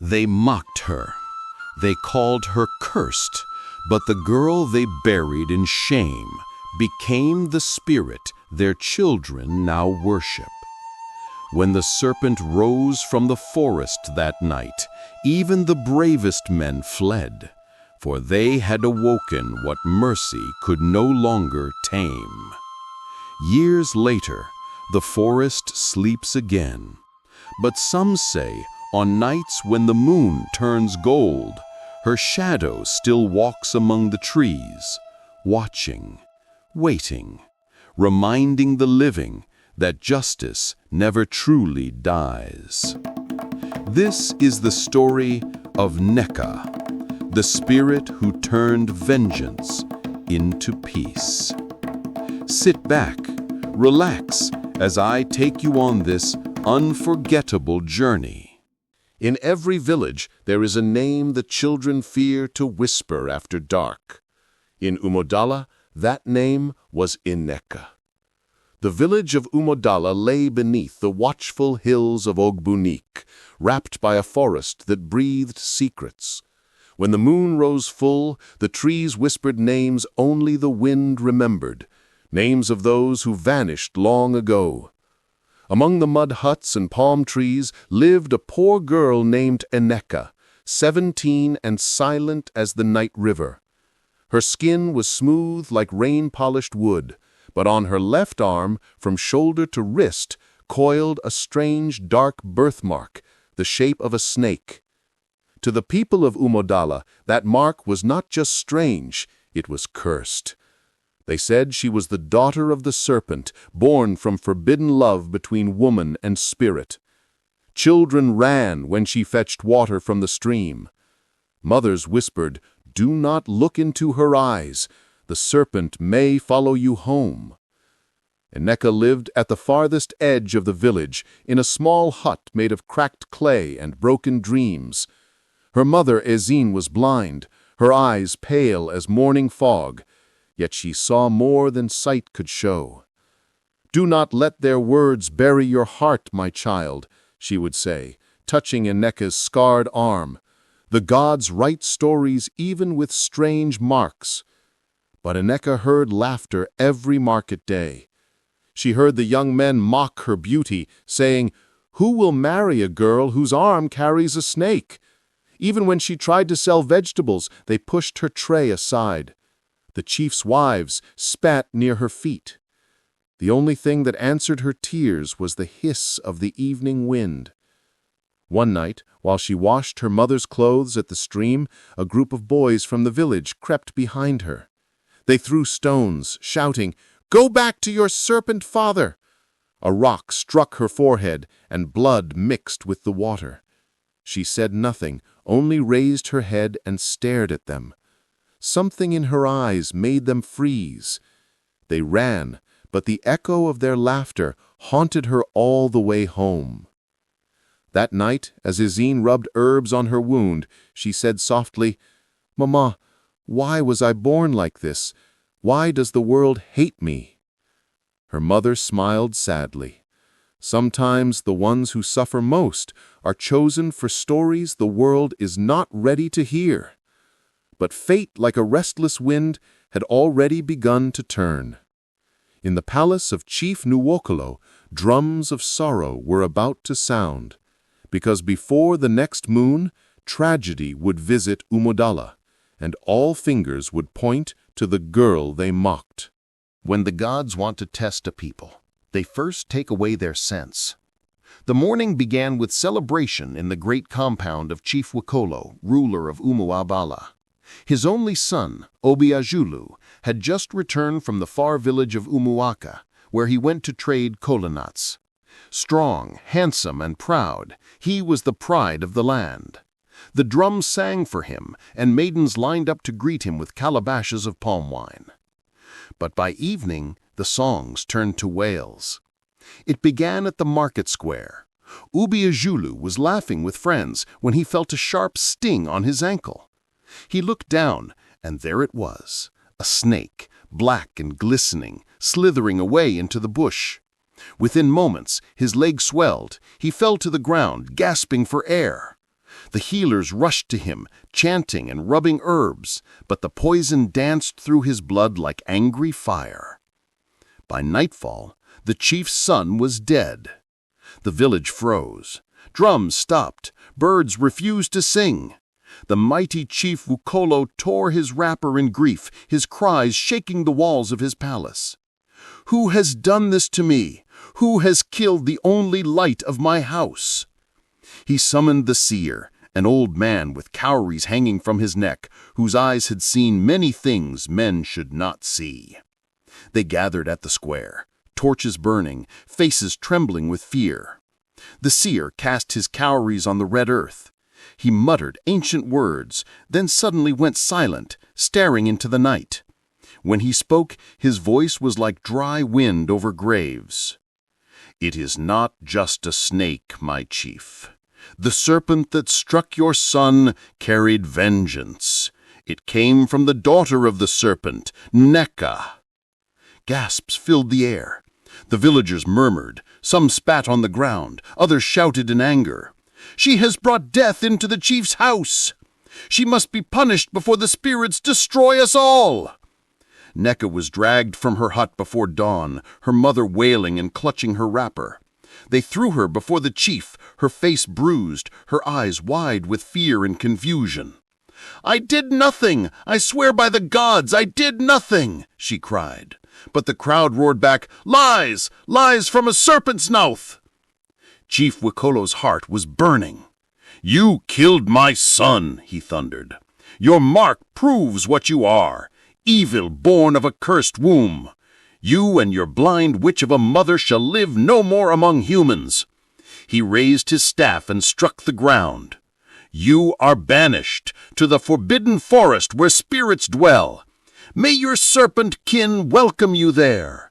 They mocked her. They called her cursed, but the girl they buried in shame became the spirit their children now worship. When the serpent rose from the forest that night, even the bravest men fled, for they had awoken what mercy could no longer tame. Years later, the forest sleeps again, but some say on nights when the moon turns gold, her shadow still walks among the trees, watching, waiting, reminding the living that justice never truly dies. This is the story of Neka, the spirit who turned vengeance into peace. Sit back, relax, as I take you on this unforgettable journey. In every village, there is a name the children fear to whisper after dark. In Umodala, that name was Ineka. The village of Umodala lay beneath the watchful hills of Ogbunik, wrapped by a forest that breathed secrets. When the moon rose full, the trees whispered names only the wind remembered, names of those who vanished long ago. Among the mud huts and palm trees lived a poor girl named Eneka, 17 and silent as the night river. Her skin was smooth like rain-polished wood, but on her left arm, from shoulder to wrist, coiled a strange dark birthmark, the shape of a snake. To the people of Umodala, that mark was not just strange, it was cursed. They said she was the daughter of the Serpent, born from forbidden love between woman and spirit. Children ran when she fetched water from the stream. Mothers whispered, "Do not look into her eyes. The serpent may follow you home." Eneka lived at the farthest edge of the village, in a small hut made of cracked clay and broken dreams. Her mother, Ezine, was blind, her eyes pale as morning fog, yet she saw more than sight could show. "Do not let their words bury your heart, my child," she would say, touching Eneka's scarred arm. "The gods write stories even with strange marks." But Eneka heard laughter every market day. She heard the young men mock her beauty, saying, "Who will marry a girl whose arm carries a snake?" Even when she tried to sell vegetables, they pushed her tray aside. The chief's wives spat near her feet. The only thing that answered her tears was the hiss of the evening wind. One night, while she washed her mother's clothes at the stream, a group of boys from the village crept behind her. They threw stones, shouting, "Go back to your serpent father!" A rock struck her forehead, and blood mixed with the water. She said nothing, only raised her head and stared at them. Something in her eyes made them freeze. They ran, but the echo of their laughter haunted her all the way home. That night, as Ezine rubbed herbs on her wound, she said softly, "Mama, why was I born like this? Why does the world hate me?" Her mother smiled sadly. Sometimes the ones who suffer most are chosen for stories the world is not ready to hear. But fate, like a restless wind, had already begun to turn. In the palace of Chief Nuwokolo, drums of sorrow were about to sound, because before the next moon, tragedy would visit Umodala, and all fingers would point to the girl they mocked. When the gods want to test a people, they first take away their sense. The morning began with celebration in the great compound of Chief Wokolo, ruler of Umuabala. His only son, Obiajulu, had just returned from the far village of Umuaka, where he went to trade kola nuts. Strong, handsome, and proud, he was the pride of the land. The drums sang for him, and maidens lined up to greet him with calabashes of palm wine. But by evening, the songs turned to wails. It began at the market square. Obiajulu was laughing with friends when he felt a sharp sting on his ankle. He looked down, and there it was, a snake, black and glistening, slithering away into the bush. Within moments, his leg swelled. He fell to the ground, gasping for air. The healers rushed to him, chanting and rubbing herbs, but the poison danced through his blood like angry fire. By nightfall, the chief's son was dead. The village froze. Drums stopped. Birds refused to sing. The mighty chief Wukolo tore his wrapper in grief, his cries shaking the walls of his palace. "Who has done this to me? Who has killed the only light of my house?" He summoned the seer, an old man with cowries hanging from his neck, whose eyes had seen many things men should not see. They gathered at the square, torches burning, faces trembling with fear. The seer cast his cowries on the red earth. He muttered ancient words, then suddenly went silent, staring into the night. When he spoke, his voice was like dry wind over graves. "It is not just a snake, my chief. The serpent that struck your son carried vengeance. It came from the daughter of the serpent, Neka." Gasps filled the air. The villagers murmured. Some spat on the ground. Others shouted in anger. "She has brought death into the chief's house. She must be punished before the spirits destroy us all." Neka was dragged from her hut before dawn, her mother wailing and clutching her wrapper. They threw her before the chief, her face bruised, her eyes wide with fear and confusion. "I did nothing! I swear by the gods, I did nothing!" she cried. But the crowd roared back, "Lies! Lies from a serpent's mouth!" Chief Wukolo's heart was burning. "You killed my son," he thundered. "Your mark proves what you are, evil born of a cursed womb. You and your blind witch of a mother shall live no more among humans." He raised his staff and struck the ground. "You are banished to the forbidden forest where spirits dwell. May your serpent kin welcome you there."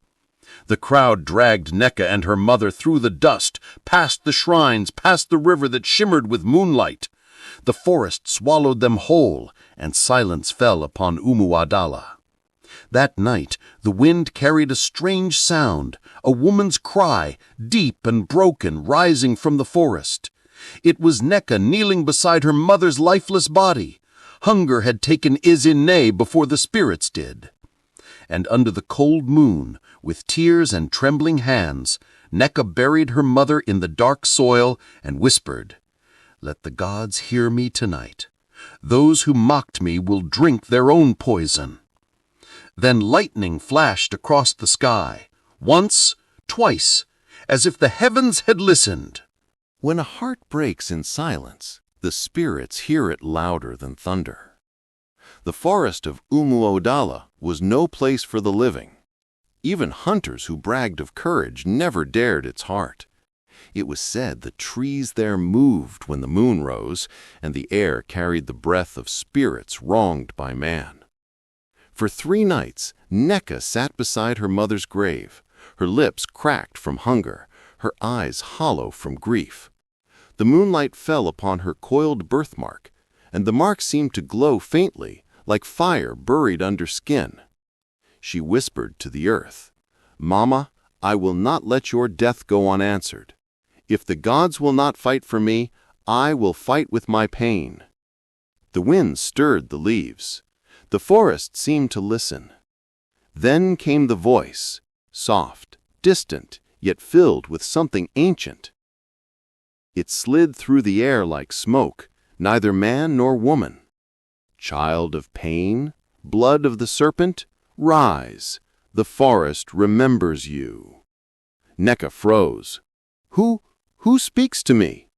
The crowd dragged Neka and her mother through the dust, past the shrines, past the river that shimmered with moonlight. The forest swallowed them whole, and silence fell upon Umuadala. That night, the wind carried a strange sound, a woman's cry, deep and broken, rising from the forest. It was Neka kneeling beside her mother's lifeless body. Hunger had taken Izine before the spirits did. And under the cold moon, with tears and trembling hands, Neka buried her mother in the dark soil and whispered, "Let the gods hear me tonight. Those who mocked me will drink their own poison." Then lightning flashed across the sky, once, twice, as if the heavens had listened. When a heart breaks in silence, the spirits hear it louder than thunder. The forest of Umuodala was no place for the living. Even hunters who bragged of courage never dared its heart. It was said the trees there moved when the moon rose, and the air carried the breath of spirits wronged by man. For 3 nights, Neka sat beside her mother's grave, her lips cracked from hunger, her eyes hollow from grief. The moonlight fell upon her coiled birthmark, and the mark seemed to glow faintly, like fire buried under skin. She whispered to the earth, "Mama, I will not let your death go unanswered. If the gods will not fight for me, I will fight with my pain." The wind stirred the leaves. The forest seemed to listen. Then came the voice, soft, distant, yet filled with something ancient. It slid through the air like smoke, neither man nor woman. "Child of pain, blood of the serpent, rise. The forest remembers you." Neka froze. Who speaks to me?"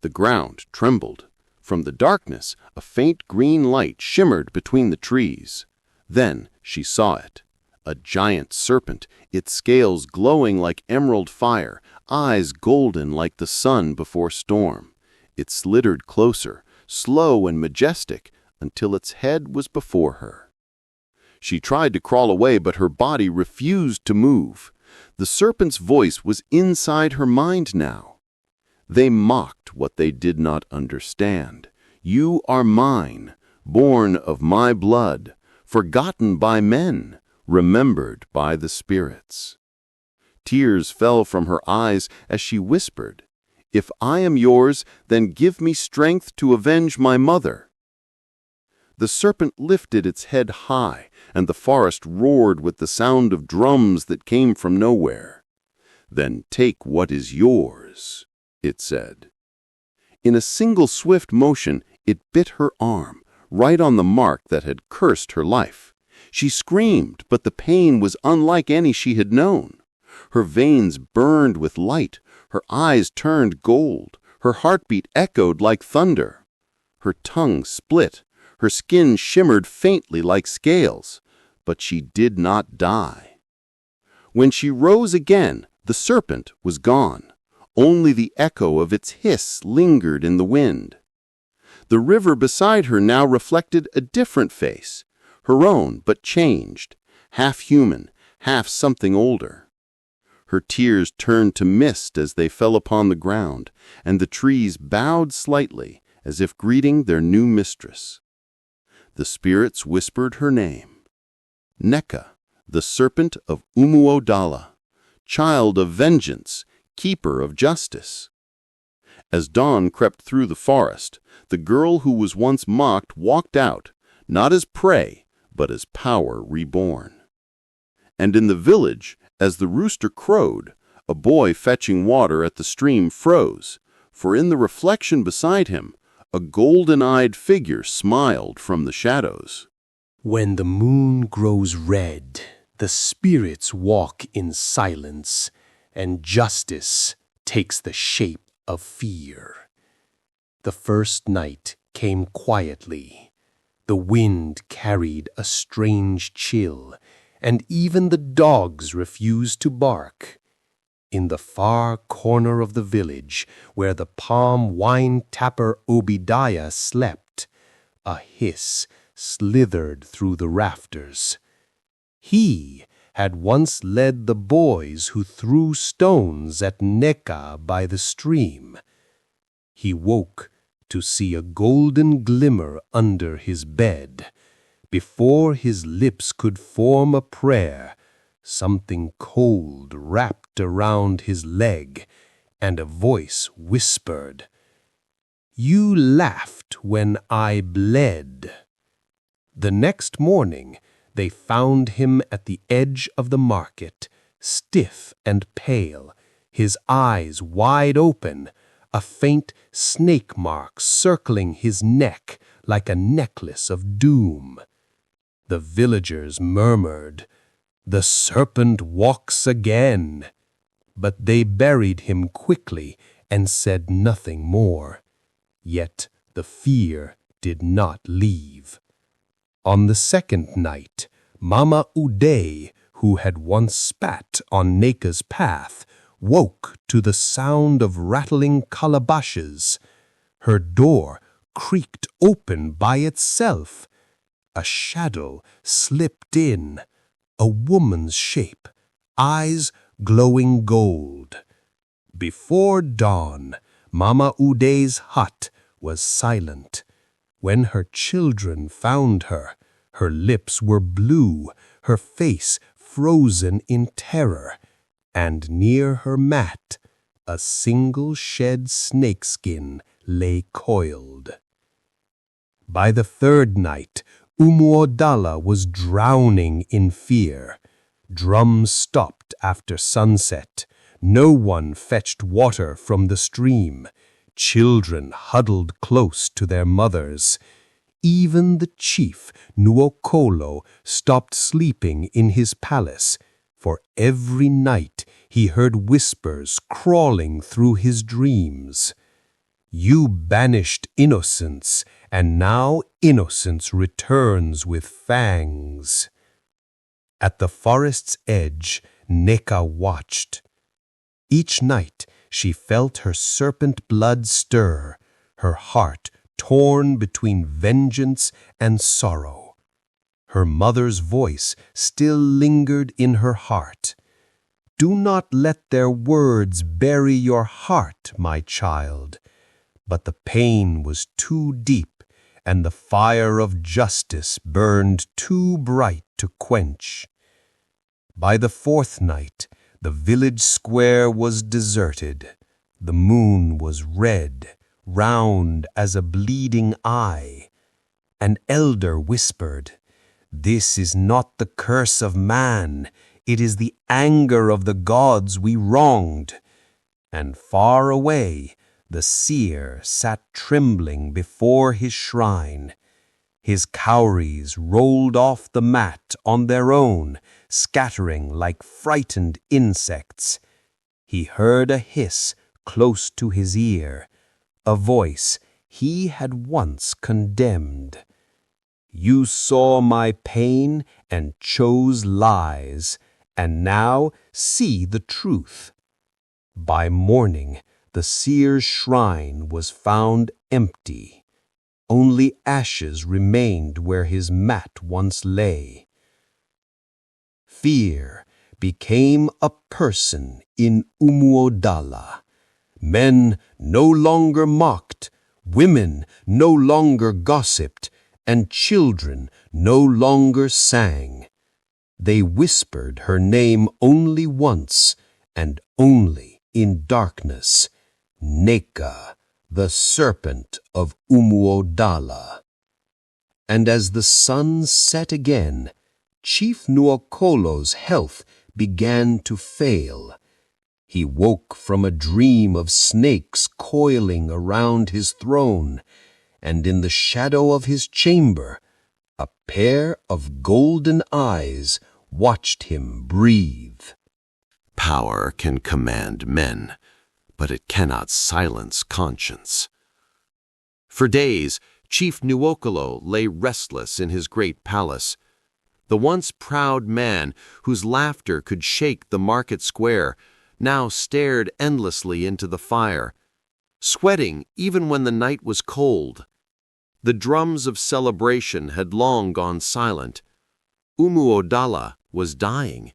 The ground trembled. From the darkness, a faint green light shimmered between the trees. Then she saw it. A giant serpent, its scales glowing like emerald fire, eyes golden like the sun before storm. It slithered closer, slow and majestic, until its head was before her. She tried to crawl away, but her body refused to move. The serpent's voice was inside her mind now. They mocked what they did not understand. "You are mine, born of my blood, forgotten by men, remembered by the spirits." Tears fell from her eyes as she whispered, If I am yours, then give me strength to avenge my mother." The serpent lifted its head high, and the forest roared with the sound of drums that came from nowhere. "Then take what is yours," it said. In a single swift motion, it bit her arm, right on the mark that had cursed her life. She screamed, but the pain was unlike any she had known. Her veins burned with light, her eyes turned gold, her heartbeat echoed like thunder. Her tongue split, her skin shimmered faintly like scales, but she did not die. When she rose again, the serpent was gone. Only the echo of its hiss lingered in the wind. The river beside her now reflected a different face, her own but changed, half human, half something older. Her tears turned to mist as they fell upon the ground, and the trees bowed slightly as if greeting their new mistress. The spirits whispered her name. Neka, the serpent of Umuodala, child of vengeance, keeper of justice. As dawn crept through the forest, the girl who was once mocked walked out, not as prey, but as power reborn. And in the village, as the rooster crowed, a boy fetching water at the stream froze, for in the reflection beside him, a golden-eyed figure smiled from the shadows. When the moon grows red, the spirits walk in silence, and justice takes the shape of fear. The first night came quietly. The wind carried a strange chill, and even the dogs refused to bark. In the far corner of the village, where the palm wine tapper Obadiah slept, a hiss slithered through the rafters. He had once led the boys who threw stones at Neka by the stream. He woke to see a golden glimmer under his bed. Before his lips could form a prayer, something cold wrapped around his leg, and a voice whispered, "You laughed when I bled." The next morning, they found him at the edge of the market, stiff and pale, his eyes wide open, a faint snake mark circling his neck like a necklace of doom. The villagers murmured, "The serpent walks again," but they buried him quickly and said nothing more. Yet the fear did not leave. On the second night, Mama Uday, who had once spat on Neka's path, woke to the sound of rattling calabashes. Her door creaked open by itself. A shadow slipped in, a woman's shape, eyes glowing gold. Before dawn, Mama Uday's hut was silent. When her children found her, her lips were blue, her face frozen in terror, and near her mat, a single shed snakeskin lay coiled. By the third night, Umuodala was drowning in fear. Drums stopped after sunset. No one fetched water from the stream. Children huddled close to their mothers. Even the chief, Nuokolo, stopped sleeping in his palace, for every night he heard whispers crawling through his dreams. You banished innocence, and now innocence returns with fangs. At the forest's edge, Neka watched. Each night she felt her serpent blood stir, her heart torn between vengeance and sorrow. Her mother's voice still lingered in her heart. Do not let their words bury your heart, my child. But the pain was too deep, and the fire of justice burned too bright to quench. By the fourth night, the village square was deserted. The moon was red, round as a bleeding eye. An elder whispered, "This is not the curse of man, it is the anger of the gods we wronged." And far away, the seer sat trembling before his shrine. His cowries rolled off the mat on their own, scattering like frightened insects. He heard a hiss close to his ear, a voice he had once condemned. "You saw my pain and chose lies, and now see the truth." By morning, the seer's shrine was found empty. Only ashes remained where his mat once lay. Fear became a person in Umuodala. Men no longer mocked, women no longer gossiped, and children no longer sang. They whispered her name only once, and only in darkness: Neka, the Serpent of Umuodala. And as the sun set again, Chief Nuokolo's health began to fail. He woke from a dream of snakes coiling around his throne, and in the shadow of his chamber, a pair of golden eyes watched him breathe. Power can command men, but it cannot silence conscience. For days, Chief Nuokolo lay restless in his great palace. The once proud man, whose laughter could shake the market square, now stared endlessly into the fire, sweating even when the night was cold. The drums of celebration had long gone silent. Umuodala was dying,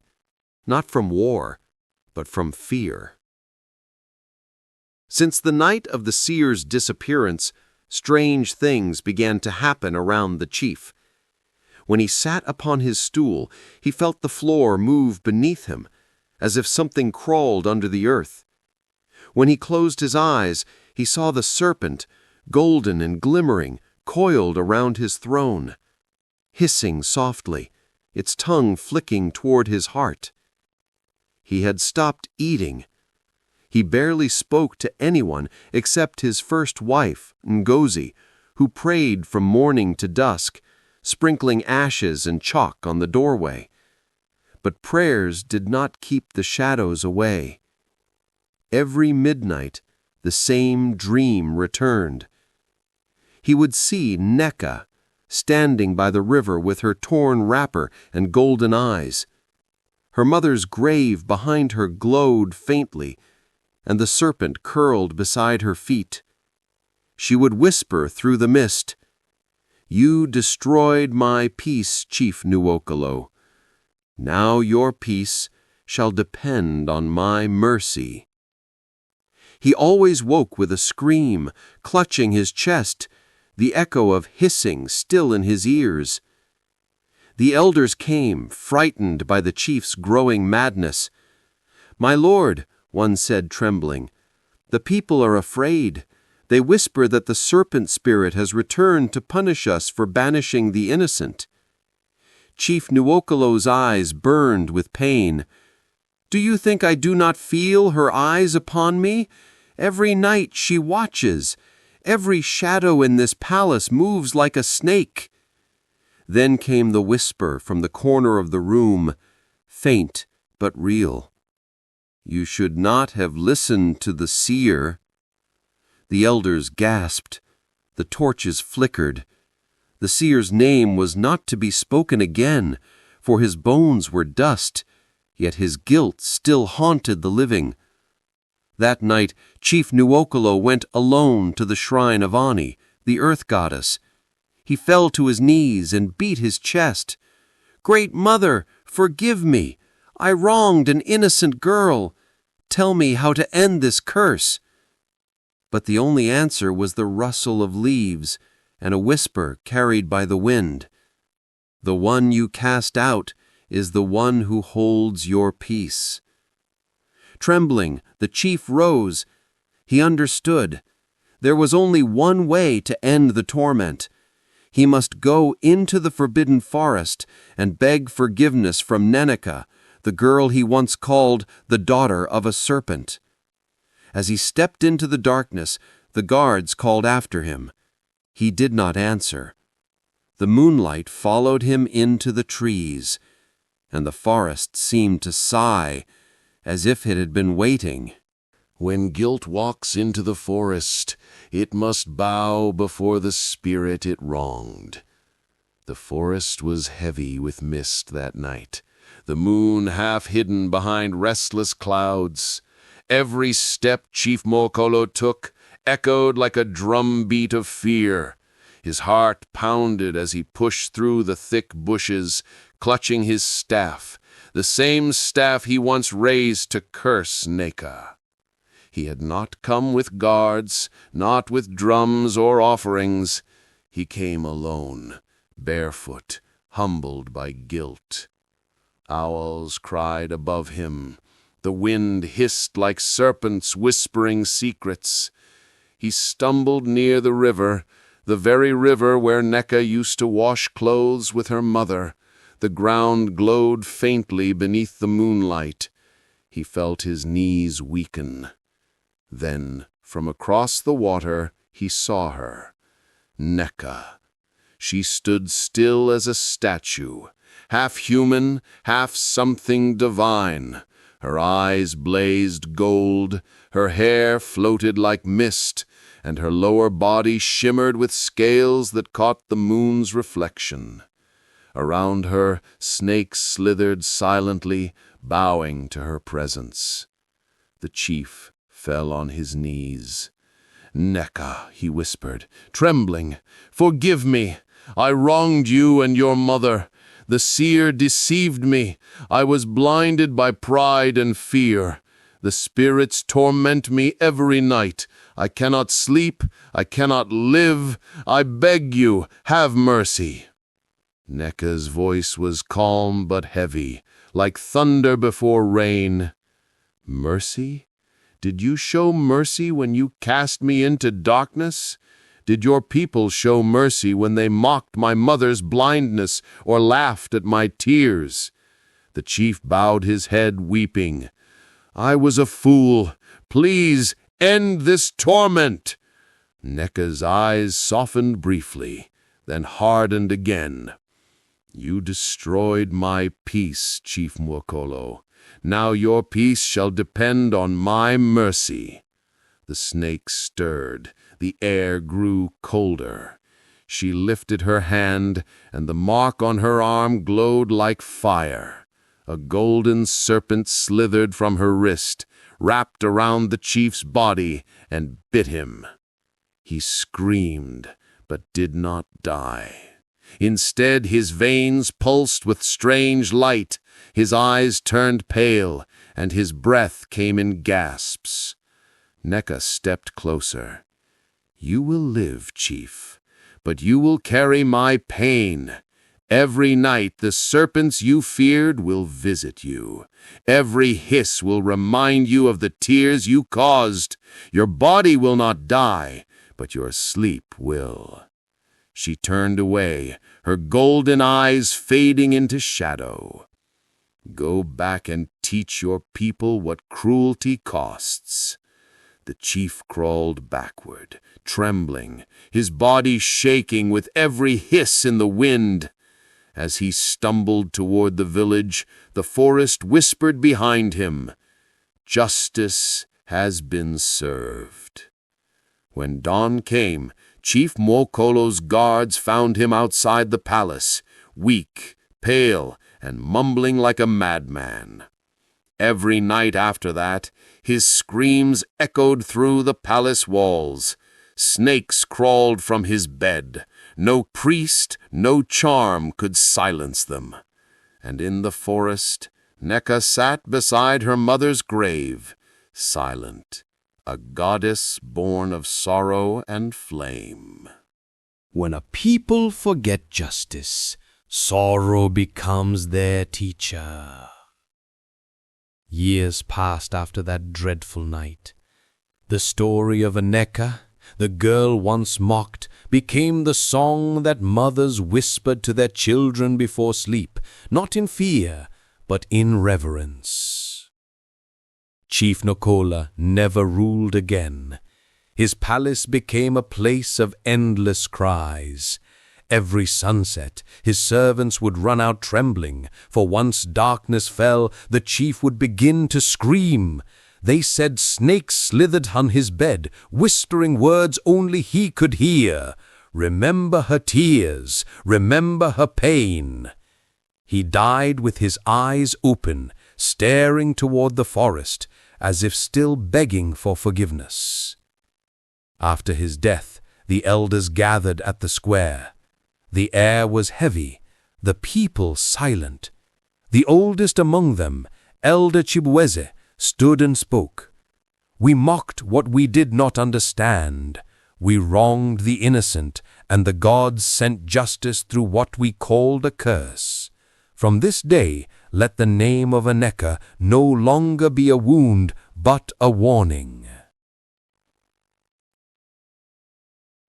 not from war, but from fear. Since the night of the seer's disappearance, strange things began to happen around the chief. When he sat upon his stool, he felt the floor move beneath him, as if something crawled under the earth. When he closed his eyes, he saw the serpent, golden and glimmering, coiled around his throne, hissing softly, its tongue flicking toward his heart. He had stopped eating. He barely spoke to anyone except his first wife, Ngozi, who prayed from morning to dusk, sprinkling ashes and chalk on the doorway. But prayers did not keep the shadows away. Every midnight, the same dream returned. He would see Neka standing by the river with her torn wrapper and golden eyes. Her mother's grave behind her glowed faintly, and the serpent curled beside her feet. She would whisper through the mist, "You destroyed my peace, Chief Nuokolo. Now your peace shall depend on my mercy." He always woke with a scream, clutching his chest, the echo of hissing still in his ears. The elders came, frightened by the chief's growing madness. "My lord," one said trembling, "the people are afraid. They whisper that the serpent spirit has returned to punish us for banishing the innocent." Chief Nuokolo's eyes burned with pain. "Do you think I do not feel her eyes upon me? Every night she watches. Every shadow in this palace moves like a snake." Then came the whisper from the corner of the room, faint but real. "You should not have listened to the seer." The elders gasped. The torches flickered. The seer's name was not to be spoken again, for his bones were dust, yet his guilt still haunted the living. That night, Chief Nuokolo went alone to the shrine of Ani, the earth goddess. He fell to his knees and beat his chest. "Great Mother, forgive me. I wronged an innocent girl. Tell me how to end this curse." But the only answer was the rustle of leaves and a whisper carried by the wind. "The one you cast out is the one who holds your peace." Trembling, the chief rose. He understood. There was only one way to end the torment. He must go into the forbidden forest and beg forgiveness from Neneka, the girl he once called the daughter of a serpent. As he stepped into the darkness, the guards called after him. He did not answer. The moonlight followed him into the trees, and the forest seemed to sigh, as if it had been waiting. When guilt walks into the forest, it must bow before the spirit it wronged. The forest was heavy with mist that night, the moon half hidden behind restless clouds. Every step Chief Mokolo took echoed like a drumbeat of fear. His heart pounded as he pushed through the thick bushes, clutching his staff, the same staff he once raised to curse Neka. He had not come with guards, not with drums or offerings. He came alone, barefoot, humbled by guilt. Owls cried above him. The wind hissed like serpents whispering secrets. He stumbled near the river, the very river where Neka used to wash clothes with her mother. The ground glowed faintly beneath the moonlight. He felt his knees weaken. Then, from across the water, he saw her. Neka. She stood still as a statue, half human, half something divine. Her eyes blazed gold, her hair floated like mist, and her lower body shimmered with scales that caught the moon's reflection. Around her, snakes slithered silently, bowing to her presence. The chief fell on his knees. "Neka," he whispered, trembling, "forgive me. I wronged you and your mother. The seer deceived me. I was blinded by pride and fear. The spirits torment me every night. I cannot sleep. I cannot live. I beg you, have mercy." Neka's voice was calm but heavy, like thunder before rain. "Mercy? Did you show mercy when you cast me into darkness? Did your people show mercy when they mocked my mother's blindness or laughed at my tears?" The chief bowed his head, weeping. "I was a fool. Please end this torment." Neka's eyes softened briefly, then hardened again. "You destroyed my peace, Chief Mokolo. Now your peace shall depend on my mercy." The snake stirred. The air grew colder. She lifted her hand, and the mark on her arm glowed like fire. A golden serpent slithered from her wrist, wrapped around the chief's body, and bit him. He screamed, but did not die. Instead, his veins pulsed with strange light, his eyes turned pale, and his breath came in gasps. Neka stepped closer. "You will live, Chief, but you will carry my pain. Every night the serpents you feared will visit you. Every hiss will remind you of the tears you caused. Your body will not die, but your sleep will." She turned away, her golden eyes fading into shadow. "Go back and teach your people what cruelty costs." The chief crawled backward, trembling, his body shaking with every hiss in the wind. As he stumbled toward the village, the forest whispered behind him, "Justice has been served." When dawn came, Chief Mokolo's guards found him outside the palace, weak, pale, and mumbling like a madman. Every night after that, his screams echoed through the palace walls. Snakes crawled from his bed. No priest, no charm could silence them. And in the forest, Neka sat beside her mother's grave, silent, a goddess born of sorrow and flame. When a people forget justice, sorrow becomes their teacher. Years passed after that dreadful night. The story of Aneka, the girl once mocked, became the song that mothers whispered to their children before sleep, not in fear, but in reverence. Chief Nokola never ruled again. His palace became a place of endless cries. Every sunset, his servants would run out trembling, for once darkness fell, the chief would begin to scream. They said snakes slithered on his bed, whispering words only he could hear. Remember her tears, remember her pain. He died with his eyes open, staring toward the forest, as if still begging for forgiveness. After his death, the elders gathered at the square. The air was heavy, the people silent. The oldest among them, Elder Chibueze, stood and spoke. We mocked what we did not understand. We wronged the innocent, and the gods sent justice through what we called a curse. From this day, let the name of Aneka no longer be a wound, but a warning.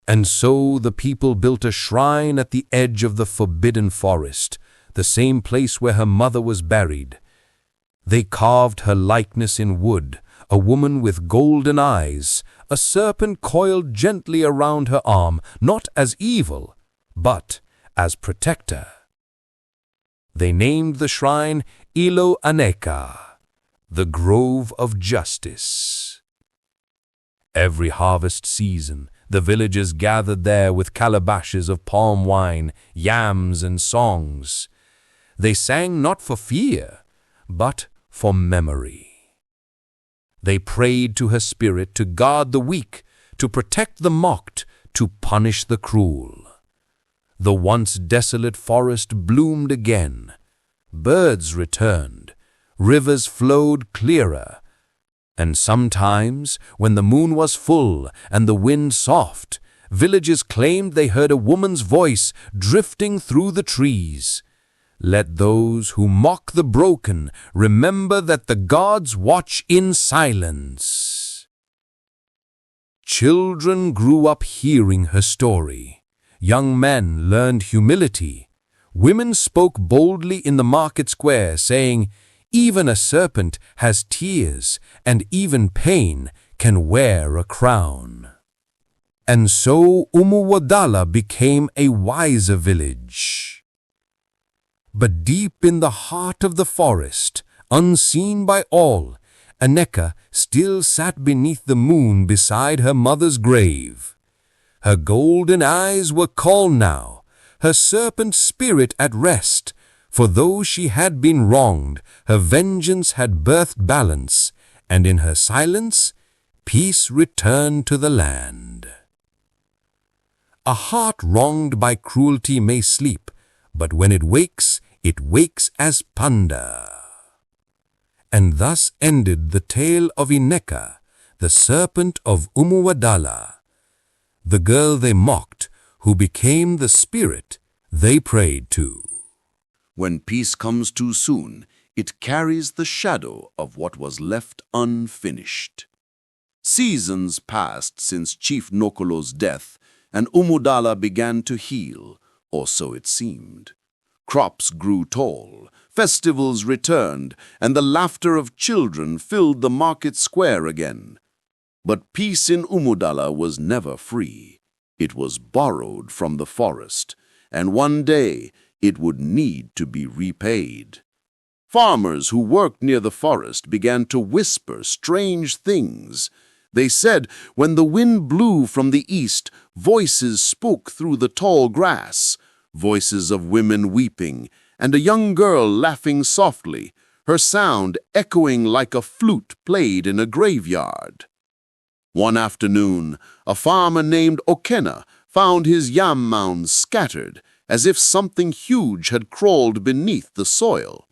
And so the people built a shrine at the edge of the forbidden forest, the same place where her mother was buried. They carved her likeness in wood, a woman with golden eyes, a serpent coiled gently around her arm, not as evil, but as protector. They named the shrine Ilo Aneka, the Grove of Justice. Every harvest season, the villagers gathered there with calabashes of palm wine, yams, and songs. They sang not for fear, but for memory. They prayed to her spirit to guard the weak, to protect the mocked, to punish the cruel. The once desolate forest bloomed again. Birds returned. Rivers flowed clearer. And sometimes, when the moon was full and the wind soft, villagers claimed they heard a woman's voice drifting through the trees. Let those who mock the broken remember that the gods watch in silence. Children grew up hearing her story. Young men learned humility. Women spoke boldly in the market square, saying, "Even a serpent has tears, and even pain can wear a crown." And so Umuwadala became a wiser village. But deep in the heart of the forest, unseen by all, Aneka still sat beneath the moon beside her mother's grave. Her golden eyes were calm now, her serpent spirit at rest, for though she had been wronged, her vengeance had birthed balance, and in her silence, peace returned to the land. A heart wronged by cruelty may sleep, but when it wakes as Panda. And thus ended the tale of Ineka, the serpent of Umuwadala, the girl they mocked, who became the spirit they prayed to. When peace comes too soon, it carries the shadow of what was left unfinished. Seasons passed since Chief Nokolo's death, and Umudala began to heal, or so it seemed. Crops grew tall, festivals returned, and the laughter of children filled the market square again. But peace in Umudala was never free. It was borrowed from the forest, and one day it would need to be repaid. Farmers who worked near the forest began to whisper strange things. They said when the wind blew from the east, voices spoke through the tall grass, voices of women weeping, and a young girl laughing softly, her sound echoing like a flute played in a graveyard. One afternoon, a farmer named Okena found his yam mounds scattered, as if something huge had crawled beneath the soil.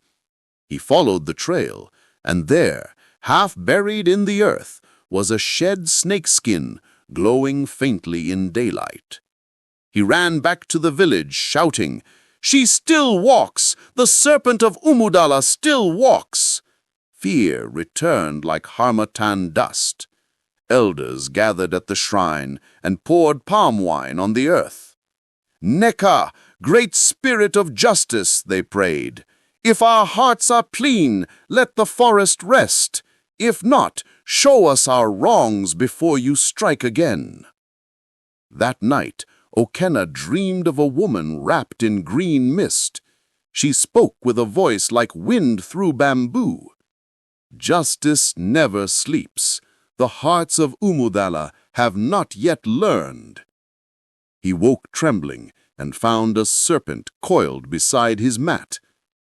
He followed the trail, and there, half buried in the earth, was a shed snakeskin glowing faintly in daylight. He ran back to the village, shouting, "She still walks! The serpent of Umudala still walks!" Fear returned like harmattan dust. Elders gathered at the shrine and poured palm wine on the earth. "Neka, great spirit of justice," they prayed. "If our hearts are clean, let the forest rest. If not, show us our wrongs before you strike again." That night, Okenna dreamed of a woman wrapped in green mist. She spoke with a voice like wind through bamboo. "Justice never sleeps. The hearts of Umudala have not yet learned." He woke trembling and found a serpent coiled beside his mat.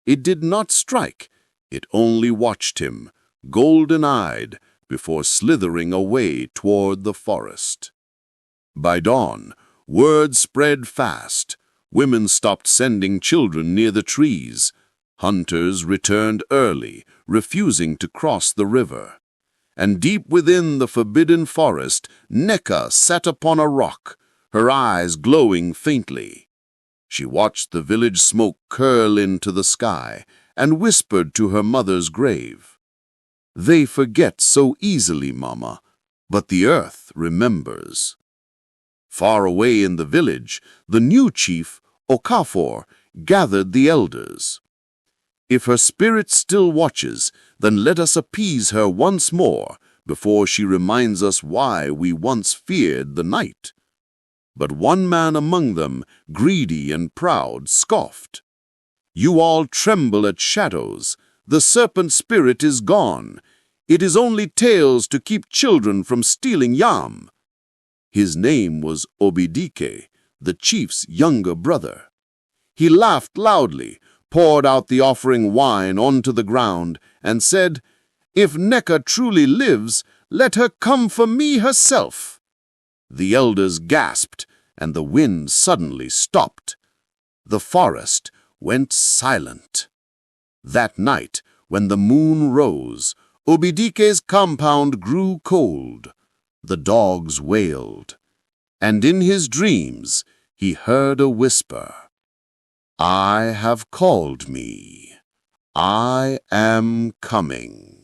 It did not strike. It only watched him, golden-eyed, before slithering away toward the forest. By dawn, word spread fast. Women stopped sending children near the trees. Hunters returned early, refusing to cross the river. And deep within the forbidden forest, Neka sat upon a rock, her eyes glowing faintly. She watched the village smoke curl into the sky and whispered to her mother's grave. "They forget so easily, Mama, but the earth remembers." Far away in the village, the new chief, Okafor, gathered the elders. "If her spirit still watches, then let us appease her once more before she reminds us why we once feared the night." But one man among them, greedy and proud, scoffed. "You all tremble at shadows. The serpent spirit is gone. It is only tales to keep children from stealing yam." His name was Obidike, the chief's younger brother. He laughed loudly, poured out the offering wine onto the ground, and said, "If Neka truly lives, let her come for me herself." The elders gasped, and the wind suddenly stopped. The forest went silent. That night, when the moon rose, Obidike's compound grew cold. The dogs wailed, and in his dreams he heard a whisper. "I have called me. I am coming."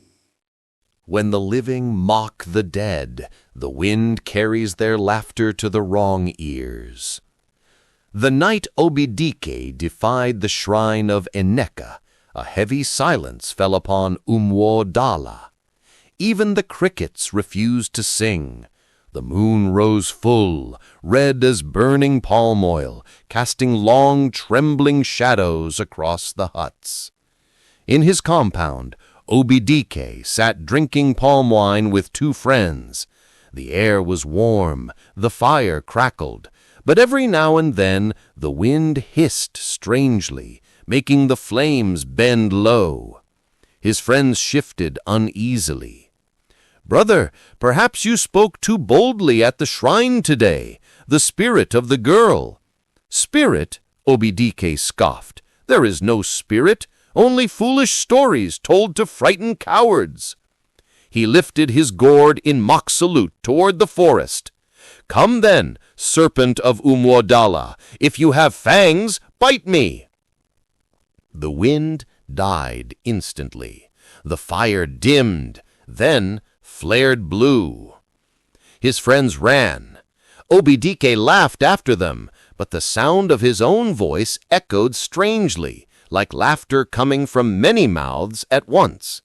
When the living mock the dead, the wind carries their laughter to the wrong ears. The night Obidike defied the shrine of Eneka, a heavy silence fell upon Umwodala. Even the crickets refused to sing. The moon rose full, red as burning palm oil, casting long, trembling shadows across the huts. In his compound, Obidike sat drinking palm wine with two friends. The air was warm, the fire crackled, but every now and then the wind hissed strangely, making the flames bend low. His friends shifted uneasily. "Brother, perhaps you spoke too boldly at the shrine today, the spirit of the girl." "Spirit?" Obidike scoffed. "There is no spirit, only foolish stories told to frighten cowards." He lifted his gourd in mock salute toward the forest. "Come then, serpent of Umwodala, if you have fangs, bite me." The wind died instantly. The fire dimmed, then flared blue. His friends ran. Obidike laughed after them, but the sound of his own voice echoed strangely, like laughter coming from many mouths at once.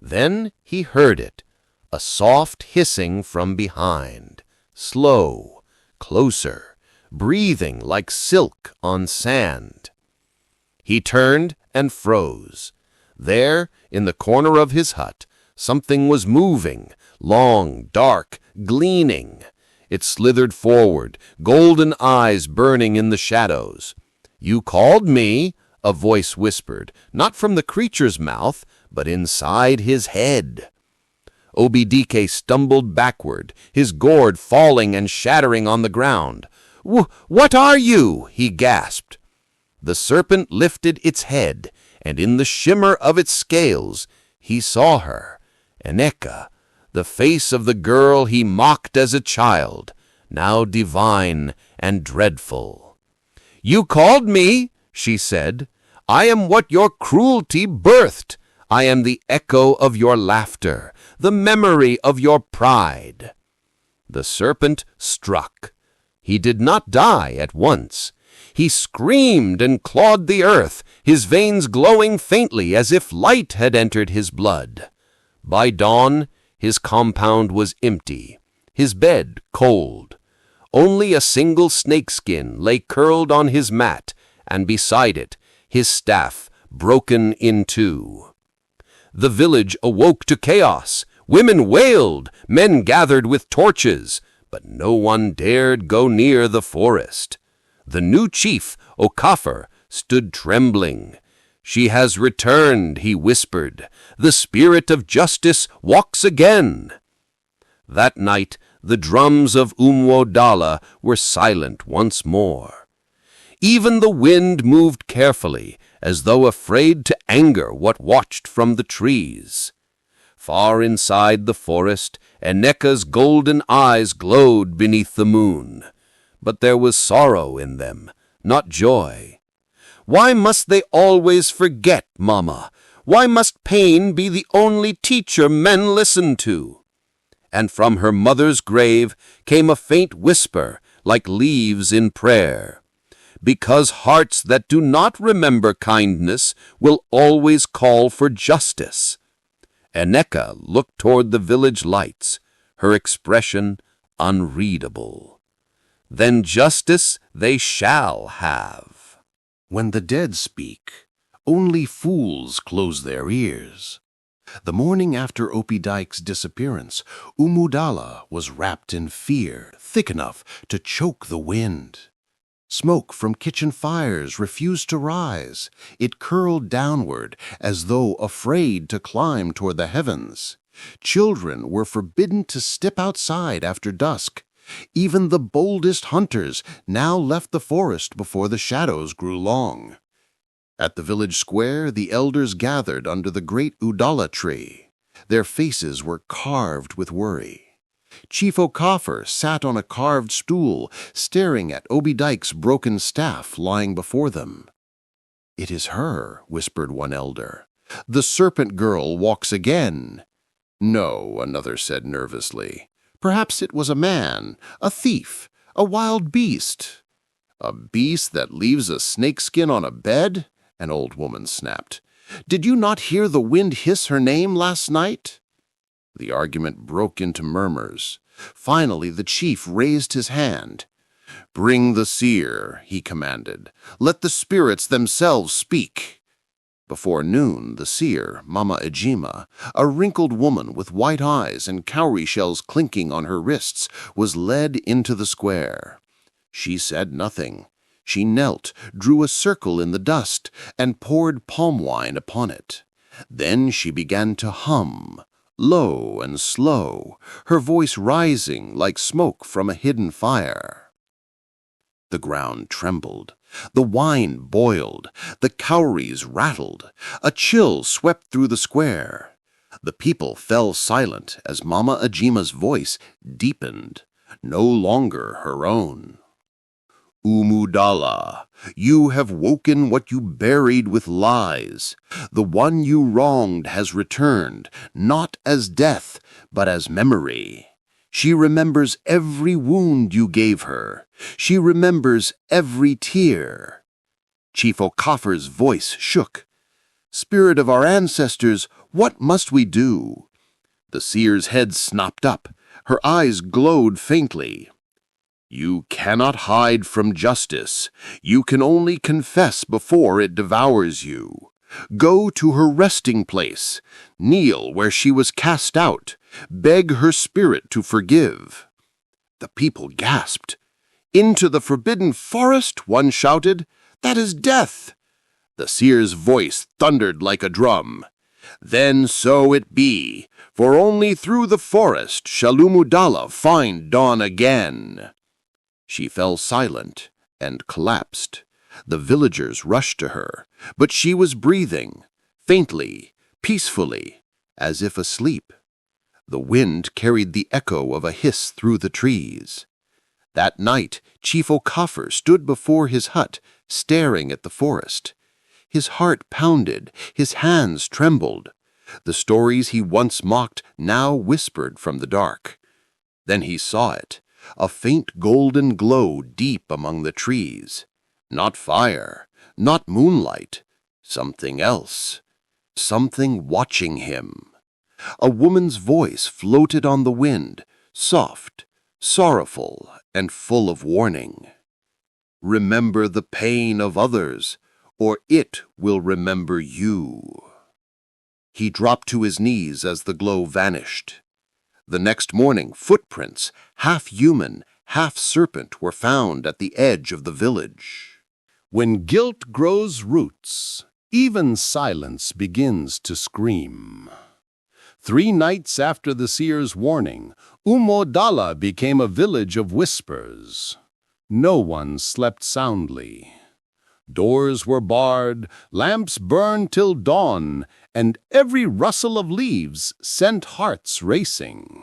Then he heard it, a soft hissing from behind, slow, closer, breathing like silk on sand. He turned and froze. There, in the corner of his hut, something was moving, long, dark, gleaming. It slithered forward, golden eyes burning in the shadows. "You called me," a voice whispered, not from the creature's mouth, but inside his head. Obidike stumbled backward, his gourd falling and shattering on the ground. "What are you?" he gasped. The serpent lifted its head, and in the shimmer of its scales he saw her, Eneka, the face of the girl he mocked as a child, now divine and dreadful. "You called me," she said. "I am what your cruelty birthed. I am the echo of your laughter, the memory of your pride." The serpent struck. He did not die at once. He screamed and clawed the earth, his veins glowing faintly as if light had entered his blood. By dawn, his compound was empty, his bed cold. Only a single snakeskin lay curled on his mat, and beside it, his staff broken in two. The village awoke to chaos. Women wailed, men gathered with torches, but no one dared go near the forest. The new chief, Okafor, stood trembling. "She has returned," he whispered. "The spirit of justice walks again." That night, the drums of Umwodala were silent once more. Even the wind moved carefully, as though afraid to anger what watched from the trees. Far inside the forest, Eneka's golden eyes glowed beneath the moon. But there was sorrow in them, not joy. "Why must they always forget, Mama? Why must pain be the only teacher men listen to?" And from her mother's grave came a faint whisper, like leaves in prayer. "Because hearts that do not remember kindness will always call for justice." Eneka looked toward the village lights, her expression unreadable. "Then justice they shall have." When the dead speak, only fools close their ears. The morning after Opidike's disappearance, Umudala was wrapped in fear, thick enough to choke the wind. Smoke from kitchen fires refused to rise. It curled downward as though afraid to climb toward the heavens. Children were forbidden to step outside after dusk. Even the boldest hunters now left the forest before the shadows grew long. At the village square, the elders gathered under the great Udala tree. Their faces were carved with worry. Chief Okafor sat on a carved stool, staring at Obidike's broken staff lying before them. "It is her," whispered one elder. "The serpent girl walks again." "No," another said nervously. "Perhaps it was a man, a thief, a wild beast." "A beast that leaves a snakeskin on a bed?" an old woman snapped. "Did you not hear the wind hiss her name last night?" The argument broke into murmurs. Finally, the chief raised his hand. "Bring the seer," he commanded. "Let the spirits themselves speak." Before noon, the seer, Mama Ejima, a wrinkled woman with white eyes and cowrie shells clinking on her wrists, was led into the square. She said nothing. She knelt, drew a circle in the dust, and poured palm wine upon it. Then she began to hum, low and slow, her voice rising like smoke from a hidden fire. The ground trembled. The wine boiled. The cowries rattled. A chill swept through the square. The people fell silent as Mama Ajima's voice deepened, no longer her own. "Umudala, you have woken what you buried with lies. The one you wronged has returned, not as death, but as memory. She remembers every wound you gave her. She remembers every tear." Chief Okafor's voice shook. "Spirit of our ancestors, what must we do?" The seer's head snapped up. Her eyes glowed faintly. "You cannot hide from justice. You can only confess before it devours you. Go to her resting place. Kneel where she was cast out. Beg her spirit to forgive." The people gasped. "Into the forbidden forest," one shouted. "That is death." The seer's voice thundered like a drum. "Then so it be, for only through the forest shall Umudala find dawn again." She fell silent and collapsed. The villagers rushed to her, but she was breathing, faintly, peacefully, as if asleep. The wind carried the echo of a hiss through the trees. That night, Chief Okafor stood before his hut, staring at the forest. His heart pounded, his hands trembled. The stories he once mocked now whispered from the dark. Then he saw it, a faint golden glow deep among the trees. Not fire, not moonlight, something else. Something watching him. A woman's voice floated on the wind, soft, sorrowful, and full of warning. Remember the pain of others, or it will remember you. He dropped to his knees as the glow vanished. The next morning, footprints, half human, half serpent, were found at the edge of the village. When guilt grows roots, even silence begins to scream. 3 nights after the seer's warning, Umodala became a village of whispers. No one slept soundly. Doors were barred, lamps burned till dawn, and every rustle of leaves sent hearts racing.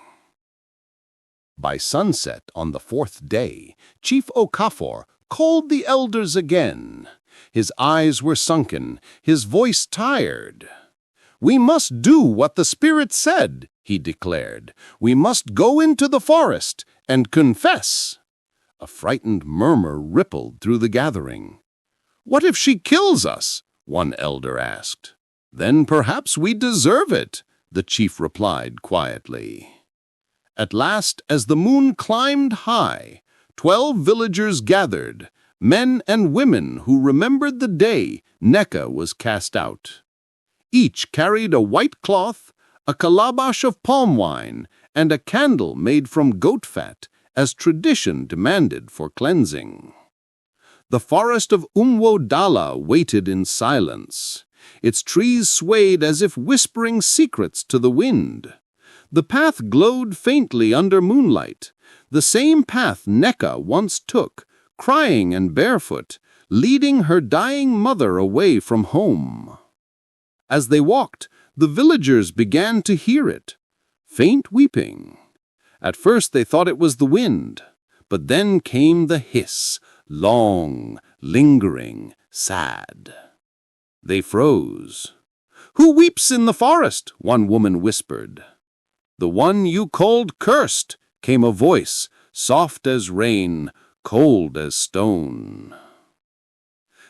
By sunset on the 4th day, Chief Okafor called the elders again. His eyes were sunken, his voice tired. "We must do what the spirit said," he declared. "We must go into the forest and confess." A frightened murmur rippled through the gathering. "What if she kills us?" one elder asked. "Then perhaps we deserve it," the chief replied quietly. At last, as the moon climbed high, 12 villagers gathered, men and women who remembered the day Neka was cast out. Each carried a white cloth, a calabash of palm wine, and a candle made from goat fat, as tradition demanded for cleansing. The forest of Umwodala waited in silence. Its trees swayed as if whispering secrets to the wind. The path glowed faintly under moonlight, the same path Neka once took, crying and barefoot, leading her dying mother away from home. As they walked, the villagers began to hear it, faint weeping. At first they thought it was the wind, but then came the hiss, long, lingering, sad. They froze. "Who weeps in the forest?" one woman whispered. "The one you called cursed," came a voice, soft as rain, cold as stone.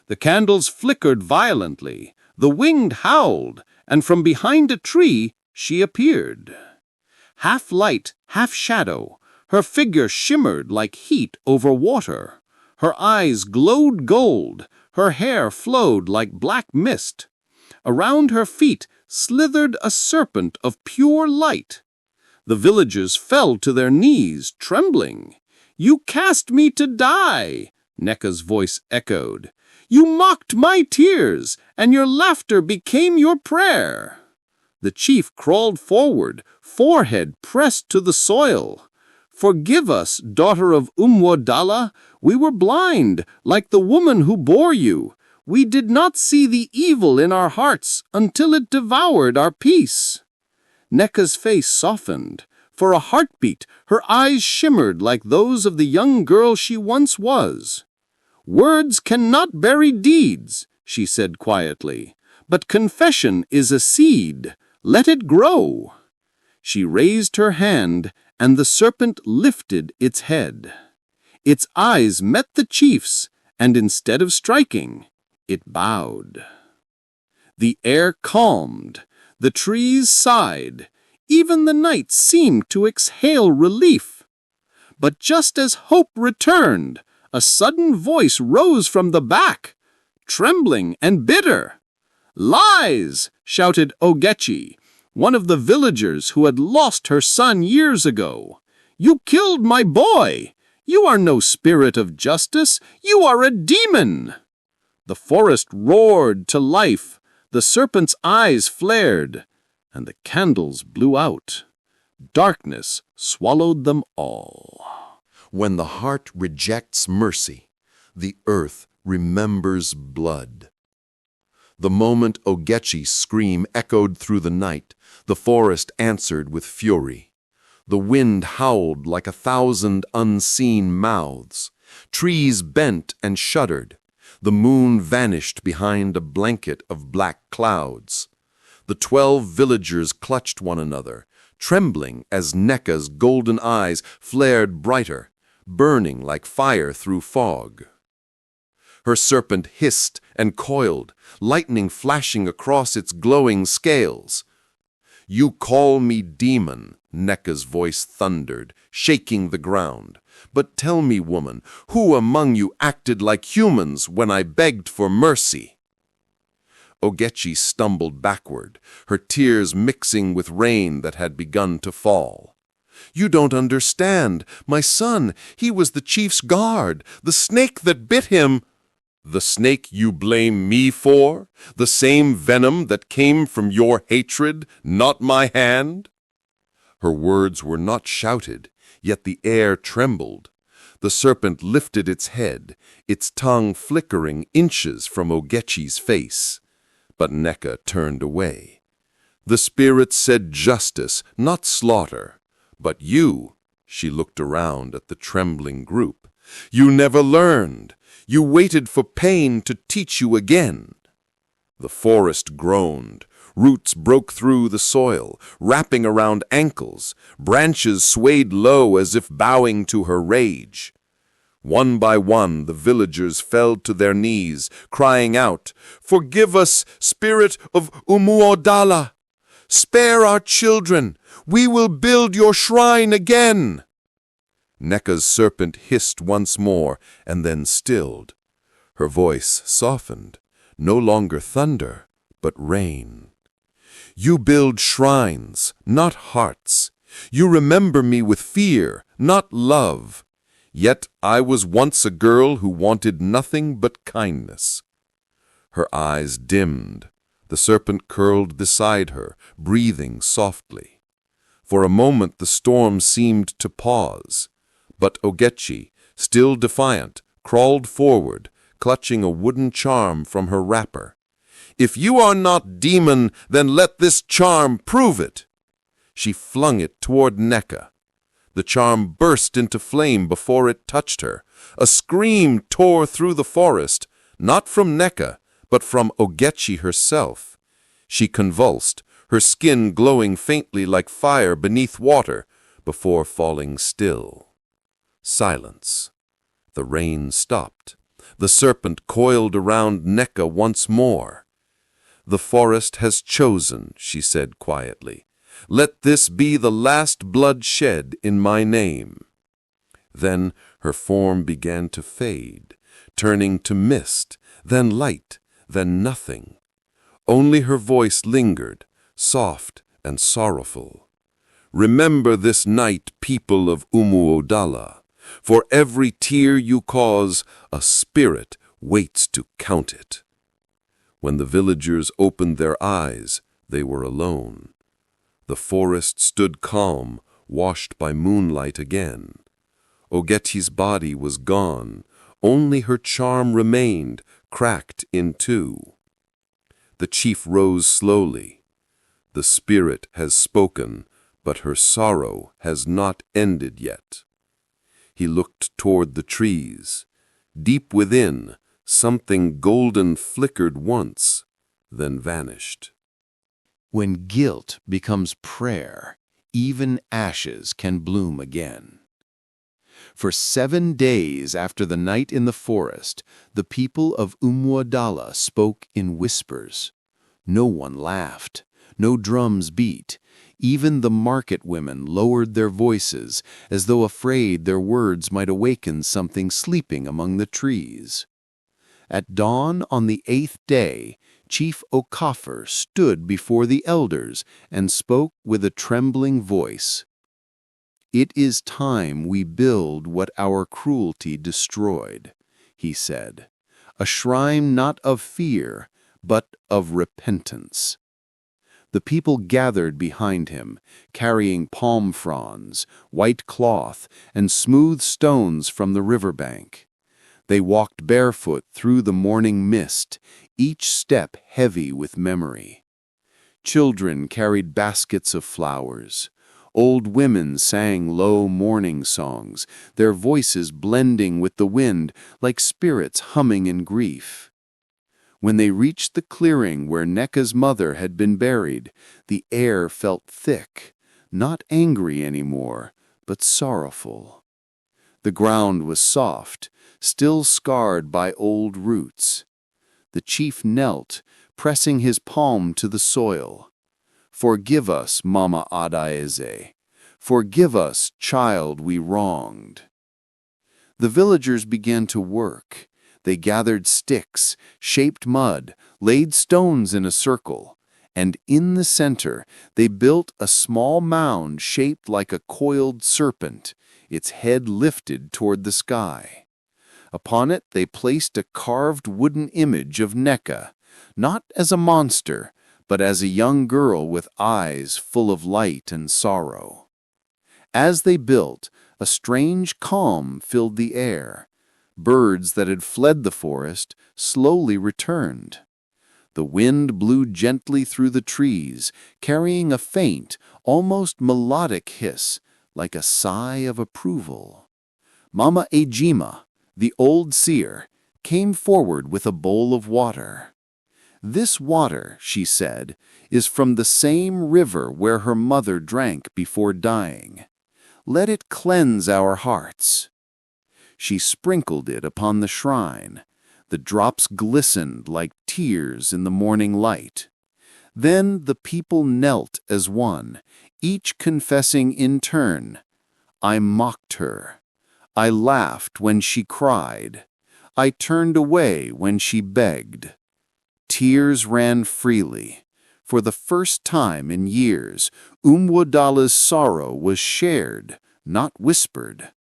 The candles flickered violently, the wind howled, and from behind a tree she appeared. Half light, half shadow, her figure shimmered like heat over water. Her eyes glowed gold, her hair flowed like black mist. Around her feet slithered a serpent of pure light. The villagers fell to their knees, trembling. "You cast me to die," Neka's voice echoed. "You mocked my tears, and your laughter became your prayer." The chief crawled forward, forehead pressed to the soil. "Forgive us, daughter of Umwodala. We were blind, like the woman who bore you. We did not see the evil in our hearts until it devoured our peace." Neka's face softened. For a heartbeat, her eyes shimmered like those of the young girl she once was. "Words cannot bury deeds," she said quietly, "but confession is a seed. Let it grow." She raised her hand, and the serpent lifted its head. Its eyes met the chief's, and instead of striking, it bowed. The air calmed, the trees sighed, even the night seemed to exhale relief. But just as hope returned, a sudden voice rose from the back, trembling and bitter. "Lies!" shouted Ogechi, one of the villagers who had lost her son years ago. "You killed my boy! You are no spirit of justice! You are a demon!" The forest roared to life, the serpent's eyes flared, and the candles blew out. Darkness swallowed them all. When the heart rejects mercy, the earth remembers blood. The moment Ogechi's scream echoed through the night, the forest answered with fury. The wind howled like 1,000 unseen mouths. Trees bent and shuddered. The moon vanished behind a blanket of black clouds. The 12 villagers clutched one another, trembling as Neka's golden eyes flared brighter, burning like fire through fog. Her serpent hissed and coiled, lightning flashing across its glowing scales. "You call me demon," Neka's voice thundered, shaking the ground. "But tell me, woman, who among you acted like humans when I begged for mercy?" Ogechi stumbled backward, her tears mixing with rain that had begun to fall. "You don't understand. My son, he was the chief's guard, the snake that bit him." "The snake you blame me for? The same venom that came from your hatred, not my hand?" Her words were not shouted, yet the air trembled. The serpent lifted its head, its tongue flickering inches from Ogechi's face. But Neka turned away. "The spirit said justice, not slaughter. But you," she looked around at the trembling group, "you never learned. You waited for pain to teach you again." The forest groaned. Roots broke through the soil, wrapping around ankles. Branches swayed low as if bowing to her rage. One by one, the villagers fell to their knees, crying out, "Forgive us, spirit of Umuodala! Spare our children! We will build your shrine again!" Neka's serpent hissed once more and then stilled. Her voice softened, no longer thunder, but rain. "You build shrines, not hearts. You remember me with fear, not love. Yet I was once a girl who wanted nothing but kindness." Her eyes dimmed. The serpent curled beside her, breathing softly. For a moment the storm seemed to pause. But Ogechi, still defiant, crawled forward, clutching a wooden charm from her wrapper. "If you are not demon, then let this charm prove it." She flung it toward Neka. The charm burst into flame before it touched her. A scream tore through the forest, not from Neka, but from Ogechi herself. She convulsed, her skin glowing faintly like fire beneath water, before falling still. Silence. The rain stopped. The serpent coiled around Neka once more. "The forest has chosen," she said quietly. "Let this be the last blood shed in my name." Then her form began to fade, turning to mist, then light, then nothing. Only her voice lingered, soft and sorrowful. "Remember this night, people of Umuodala. For every tear you cause, a spirit waits to count it." When the villagers opened their eyes, they were alone. The forest stood calm, washed by moonlight again. Ogechi's body was gone. Only her charm remained, cracked in two. The chief rose slowly. "The spirit has spoken, but her sorrow has not ended yet." He looked toward the trees. Deep within, something golden flickered once, then vanished. When guilt becomes prayer, even ashes can bloom again. For 7 days after the night in the forest, the people of Umuodala spoke in whispers. No one laughed, no drums beat. Even the market women lowered their voices, as though afraid their words might awaken something sleeping among the trees. At dawn on the 8th day, Chief Okafor stood before the elders and spoke with a trembling voice. "It is time we build what our cruelty destroyed," he said, "a shrine not of fear, but of repentance." The people gathered behind him, carrying palm fronds, white cloth, and smooth stones from the riverbank. They walked barefoot through the morning mist, each step heavy with memory. Children carried baskets of flowers. Old women sang low mourning songs, their voices blending with the wind like spirits humming in grief. When they reached the clearing where Neka's mother had been buried, the air felt thick, not angry anymore, but sorrowful. The ground was soft, still scarred by old roots. The chief knelt, pressing his palm to the soil. "Forgive us, Mama Adaeze. Forgive us, child we wronged." The villagers began to work. They gathered sticks, shaped mud, laid stones in a circle, and in the center they built a small mound shaped like a coiled serpent, its head lifted toward the sky. Upon it they placed a carved wooden image of Neka, not as a monster, but as a young girl with eyes full of light and sorrow. As they built, a strange calm filled the air. Birds that had fled the forest slowly returned. The wind blew gently through the trees, carrying a faint, almost melodic hiss, like a sigh of approval. Mama Ejima, the old seer, came forward with a bowl of water. "This water," she said, "is from the same river where her mother drank before dying. Let it cleanse our hearts." She sprinkled it upon the shrine. The drops glistened like tears in the morning light. Then the people knelt as one, each confessing in turn, "I mocked her. I laughed when she cried. I turned away when she begged." Tears ran freely. For the first time in years, Umwodala's sorrow was shared, not whispered.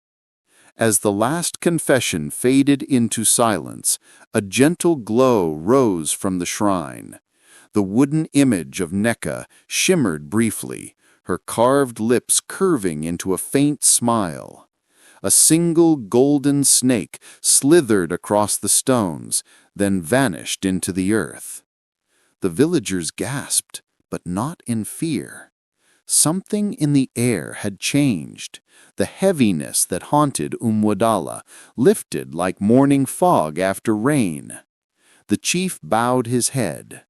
As the last confession faded into silence, a gentle glow rose from the shrine. The wooden image of Neka shimmered briefly, her carved lips curving into a faint smile. A single golden snake slithered across the stones, then vanished into the earth. The villagers gasped, but not in fear. Something in the air had changed. The heaviness that haunted Umwodala lifted like morning fog after rain. The chief bowed his head.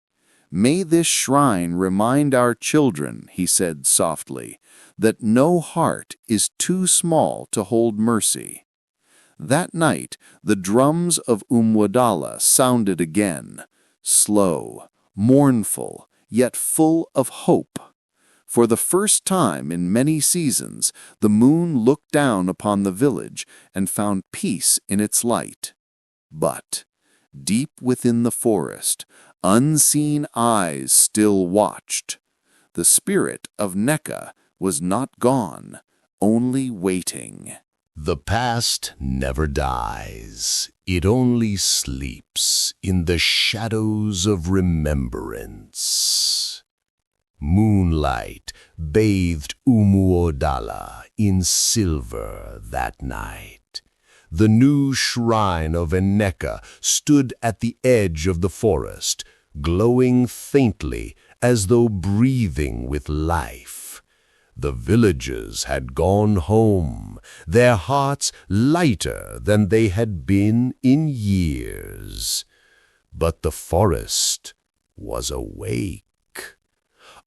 "May this shrine remind our children," he said softly, "that no heart is too small to hold mercy." That night, the drums of Umwodala sounded again, slow, mournful, yet full of hope. For the first time in many seasons, the moon looked down upon the village and found peace in its light. But deep within the forest, unseen eyes still watched. The spirit of Neka was not gone, only waiting. The past never dies. It only sleeps in the shadows of remembrance. Moonlight bathed Umuodala in silver that night. The new shrine of Eneka stood at the edge of the forest, glowing faintly as though breathing with life. The villagers had gone home, their hearts lighter than they had been in years. But the forest was awake.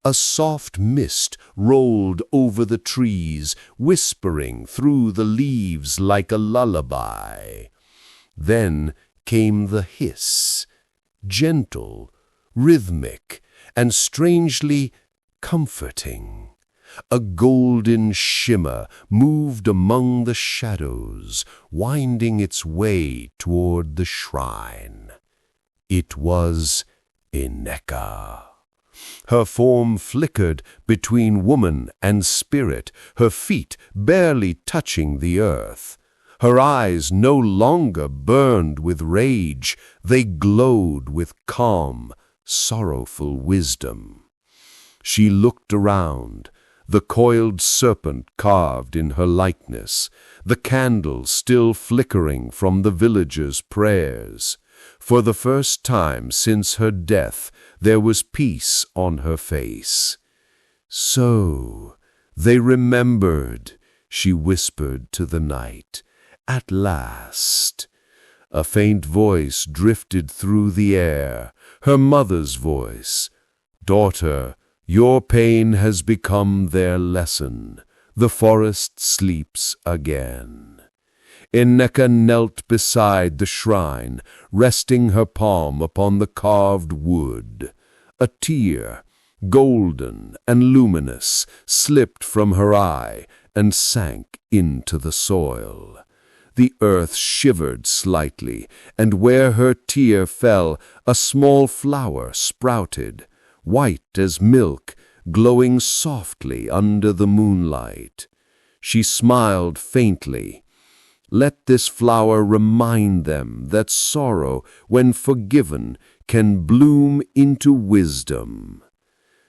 A soft mist rolled over the trees, whispering through the leaves like a lullaby. Then came the hiss, gentle, rhythmic, and strangely comforting. A golden shimmer moved among the shadows, winding its way toward the shrine. It was Eneka. Her form flickered between woman and spirit, her feet barely touching the earth. Her eyes no longer burned with rage, they glowed with calm, sorrowful wisdom. She looked around, the coiled serpent carved in her likeness, the candles still flickering from the villagers' prayers. For the first time since her death, there was peace on her face. "So, they remembered," she whispered to the night. "At last. A faint voice drifted through the air, her mother's voice. "Daughter, your pain has become their lesson. The forest sleeps again." Enneka knelt beside the shrine, resting her palm upon the carved wood. A tear, golden and luminous, slipped from her eye and sank into the soil. The earth shivered slightly, and where her tear fell, a small flower sprouted, white as milk, glowing softly under the moonlight. She smiled faintly. Let this flower remind them that sorrow, when forgiven, can bloom into wisdom.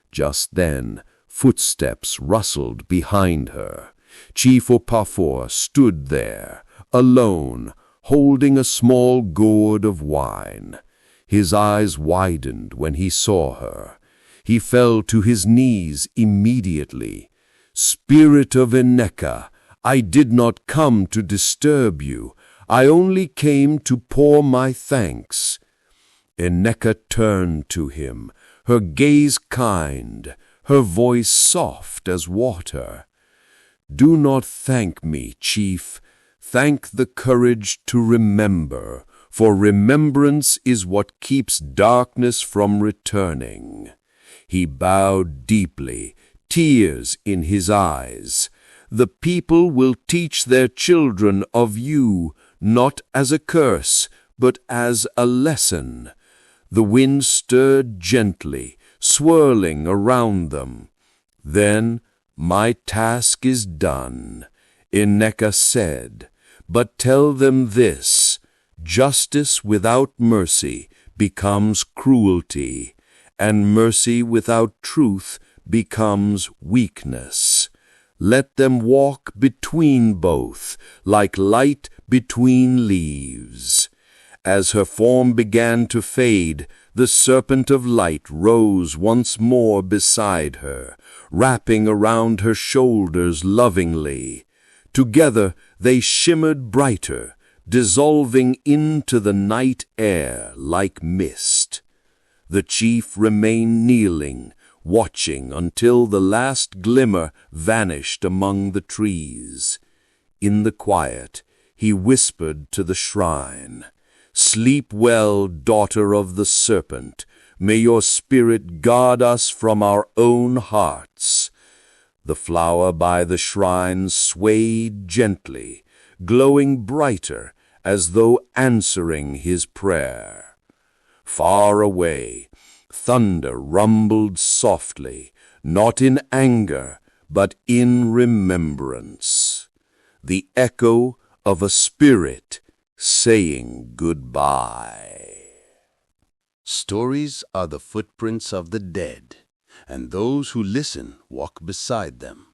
Just then, footsteps rustled behind her. Chief Okafor stood there, alone, holding a small gourd of wine. His eyes widened when he saw her. He fell to his knees immediately. "Spirit of Enneka, I did not come to disturb you. I only came to pour my thanks." Enneka turned to him, her gaze kind, her voice soft as water. "Do not thank me, chief. Thank the courage to remember, for remembrance is what keeps darkness from returning." He bowed deeply, tears in his eyes. "The people will teach their children of you, not as a curse, but as a lesson." The wind stirred gently, swirling around them. "Then my task is done," Enneka said. "But tell them this: justice without mercy becomes cruelty, and mercy without truth becomes weakness. Let them walk between both, like light between leaves." As her form began to fade, the serpent of light rose once more beside her, wrapping around her shoulders lovingly. Together they shimmered brighter, dissolving into the night air like mist. The chief remained kneeling, watching until the last glimmer vanished among the trees. In the quiet, he whispered to the shrine, "Sleep well, daughter of the serpent. May your spirit guard us from our own hearts." The flower by the shrine swayed gently, glowing brighter as though answering his prayer. Far away, thunder rumbled softly, not in anger, but in remembrance. The echo of a spirit saying goodbye. Stories are the footprints of the dead, and those who listen walk beside them.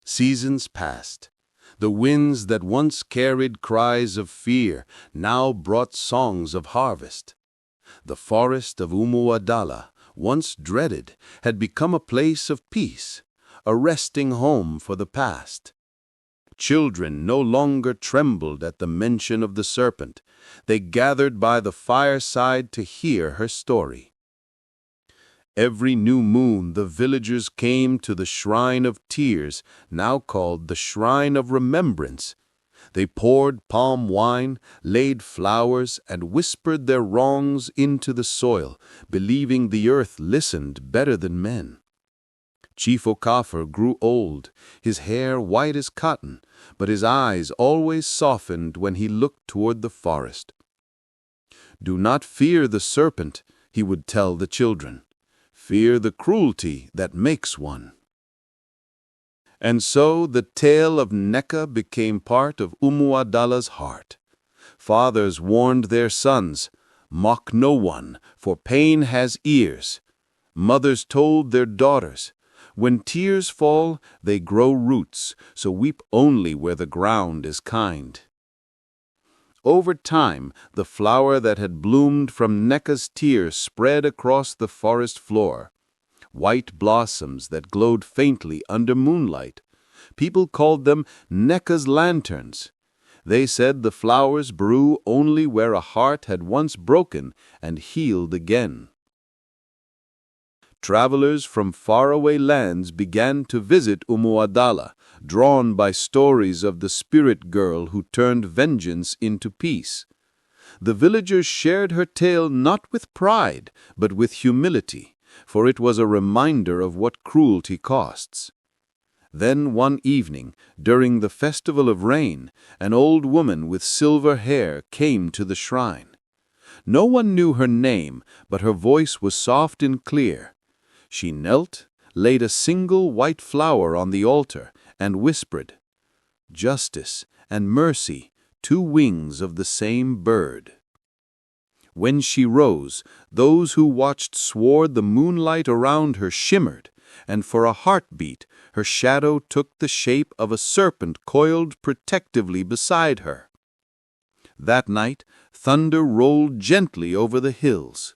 Seasons passed. The winds that once carried cries of fear now brought songs of harvest. The forest of Umuadala, once dreaded, had become a place of peace, a resting home for the past. Children no longer trembled at the mention of the serpent. They gathered by the fireside to hear her story. Every new moon the villagers came to the Shrine of Tears, now called the Shrine of Remembrance. They poured palm wine, laid flowers, and whispered their wrongs into the soil, believing the earth listened better than men. Chief Okafor grew old, his hair white as cotton, but his eyes always softened when he looked toward the forest. "Do not fear the serpent," he would tell the children. "Fear the cruelty that makes one." And so the tale of Nneka became part of Umuadala's heart. Fathers warned their sons, "Mock no one, for pain has ears." Mothers told their daughters, "When tears fall, they grow roots, so weep only where the ground is kind." Over time, the flower that had bloomed from Nneka's tears spread across the forest floor. White blossoms that glowed faintly under moonlight. People called them Nneka's lanterns. They said the flowers brew only where a heart had once broken and healed again. Travelers from faraway lands began to visit Umuadala, drawn by stories of the spirit girl who turned vengeance into peace. The villagers shared her tale not with pride, but with humility, for it was a reminder of what cruelty costs. Then one evening, during the festival of rain, an old woman with silver hair came to the shrine. No one knew her name, but her voice was soft and clear. She knelt, laid a single white flower on the altar, and whispered, "Justice and mercy, two wings of the same bird." When she rose, those who watched swore the moonlight around her shimmered, and for a heartbeat her shadow took the shape of a serpent coiled protectively beside her. That night, thunder rolled gently over the hills.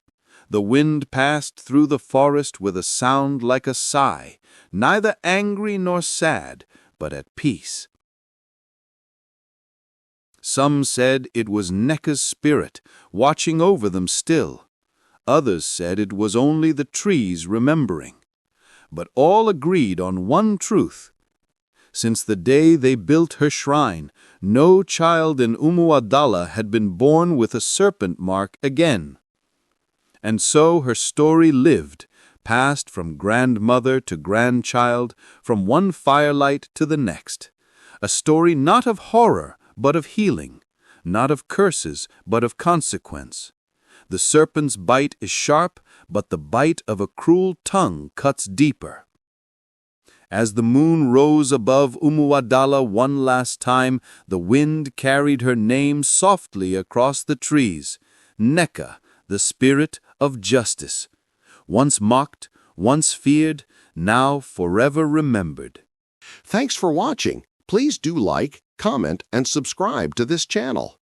The wind passed through the forest with a sound like a sigh, neither angry nor sad, but at peace. Some said it was Nekka's spirit, watching over them still. Others said it was only the trees remembering. But all agreed on one truth. Since the day they built her shrine, no child in Umuadala had been born with a serpent mark again. And so her story lived, passed from grandmother to grandchild, from one firelight to the next. A story not of horror, but of healing, not of curses, but of consequence. The serpent's bite is sharp, but the bite of a cruel tongue cuts deeper. As the moon rose above Umuadala one last time, the wind carried her name softly across the trees, Nekka, the spirit of justice, once mocked, once feared, now forever remembered. Thanks for watching. Please do like, comment, and subscribe to this channel.